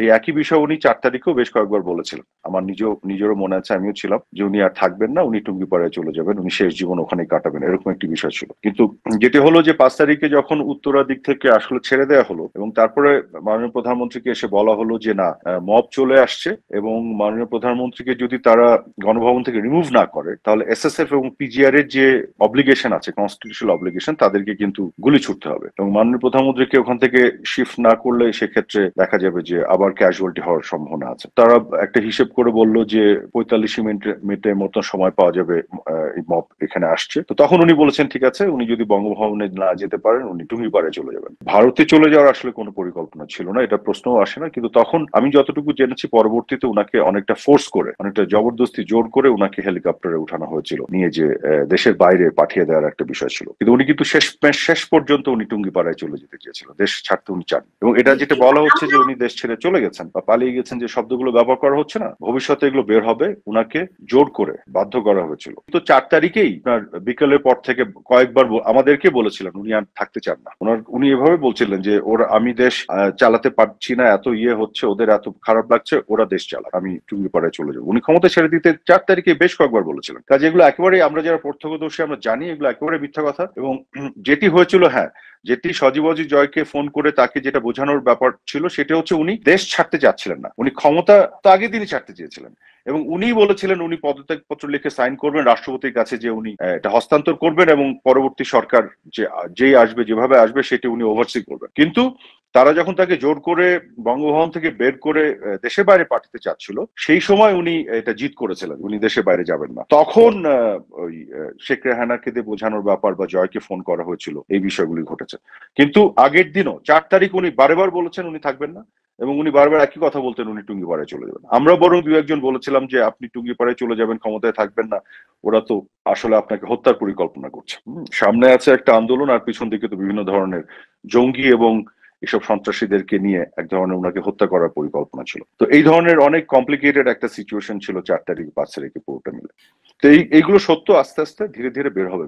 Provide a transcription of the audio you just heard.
এই একই বিষয় উনি 4 তারিখেও বেশ কয়েকবার বলেছিলেন। আমার নিজেরও মনে আছে, আমিও ছিলাম, যে উনি আর থাকবেন না, উনি টুঙ্গিপাড়ায় চলে যাবেন, উনি শেষ জীবন ওখানেই কাটাবেন, এরকম একটি বিষয় ছিল। কিন্তু যেটি হলো যে 5 তারিখে যখন উত্তরা দিক থেকে আসলে ছেড়ে দেওয়া হলো এবং তারপরে মাননীয় প্রধানমন্ত্রীকে এসে বলা হলো যে না, মব চলে আসছে এবং মাননীয় প্রধানমন্ত্রীকে যদি তারা গণভবন থেকে রিমুভ না করে তাহলে এসএসএফ এবং পিজিআর এর যে অব্লিগেশন আছে, কনস্টিটিউশনাল অব্লিগেশন, তাদেরকে কিন্তু গুলি ছুটতে হবে এবং মাননীয় প্রধানমন্ত্রীকে ওখান থেকে শিফট না করলে সেক্ষেত্রে দেখা যাবে যে আবার ক্যাজুয়ালিটি হওয়ার সম্ভাবনা আছে। তারা একটা হিসেব করে বলল যে 45 মিনিটের মতো সময় পাওয়া যাবে, এই মব এখানে আসছে। তো তখন উনি বলেছেন ঠিক আছে, উনি যদি বঙ্গভবনে না যেতে পারেন উনি টুঙ্গিপাড়ায় চলে যাবেন। ভারতে চলে যাওয়ার আসলে কোনো পরিকল্পনা ছিল না, এটা প্রশ্নও আসে না। কিন্তু তখন আমি যতটুকু জেনেছি পরবর্তীতে উনাকে অনেকটা ফোর্স করে, অনেকটা জবরদস্তি জোর করে উনাকে হেলিকপ্টারে উঠানো হয়েছিল, নিয়ে যে দেশের বাইরে পাঠিয়ে দেওয়ার একটা বিষয় ছিল। কিন্তু উনি কিন্তু শেষ পর্যন্ত উনি টুঙ্গিপাড়ায় চলে যেতে চেয়েছিল, দেশ ছাড়তে উনি চান। এবং এটা যেটা বলা হচ্ছে যে উনি দেশ ছেড়ে চলে গেছেন বা পালিয়ে গেছেন, যে শব্দগুলো ব্যবহার করা হচ্ছে না, ভবিষ্যতে এগুলো বের হবে, উনাকে জোর করে বাধ্য করা হয়েছিল। তো 4 তারিখেই আপনার বিকেলের পর থেকে কয়েকবার আমাদেরকে বলেছিলেন উনি আর থাকতে চান না। উনি এভাবে বলছিলেন যে আমি দেশ চালাতে পারছি না, এত হচ্ছে, ওদের এত খারাপ লাগছে, ওরা দেশ চালাক, আমি টুঙ্গিপাড়ায় চলে যাবো। উনি ক্ষমতা ছেড়ে দিতে 4 তারিখে বেশ কয়েকবার বলেছিলেন। কাজে এগুলো একেবারেই, আমরা যারা প্রত্যক্ষদর্শী আমরা জানি এগুলো একেবারে মিথ্যা কথা। এবং যেটি হয়েছিল, হ্যাঁ, যেটি সজীব অজিত জয়কে ফোন করে তাকে যেটা বোঝানোর ব্যাপার ছিল সেটা হচ্ছে উনি দেশ ছাড়তে চাচ্ছিলেন না, উনি ক্ষমতা তো আগের দিনই ছাড়তে চেয়েছিলেন। এবং উনি বলেছিলেন উনি পদত্যাগপত্র লিখে সাইন করবেন রাষ্ট্রপতির কাছে, যে উনি এটা হস্তান্তর করবেন এবং পরবর্তী সরকার যেই আসবে, যেভাবে আসবে সেটি উনি ওভারসি করবেন। কিন্তু তারা যখন তাকে জোর করে বঙ্গভবন থেকে বের করে দেশের বাইরে পাঠাতে চাচ্ছিল, সেই সময় উনি এটা জিদ করেছিলেন, উনি দেশের বাইরে যাবেন না। তখন ওই শেখ রেহানাকে দিয়ে বোঝানোর ব্যাপার বা জয়কে ফোন করা হয়েছিল, এই বিষয়গুলি ঘটেছে। কিন্তু আগের দিনও 4 তারিখ উনি বারবার বলেছেন উনি থাকবেন না এবং উনি বারবার একই কথা বলতেন, উনি টুঙ্গিপাড়ায় চলে যাবেন। আমরা বরং দু একজন বলেছিলাম যে আপনি টুঙ্গিপাড়ায় চলে যাবেন, ক্ষমতায় থাকবেন না, ওরা তো আসলে আপনাকে হত্যার পরিকল্পনা করছে। সামনে আছে একটা আন্দোলন, আর পিছন দিকে তো বিভিন্ন ধরনের জঙ্গি এবং এসব সন্ত্রাসীদেরকে নিয়ে এক ধরনের ওনাকে হত্যা করার পরিকল্পনা ছিল। তো এই ধরনের অনেক কমপ্লিকেটেড একটা সিচুয়েশন ছিল 4 তারিখ 5 তারিখে পুরোটা মিলে। তো এইগুলো সত্য আস্তে আস্তে ধীরে ধীরে বের হবে।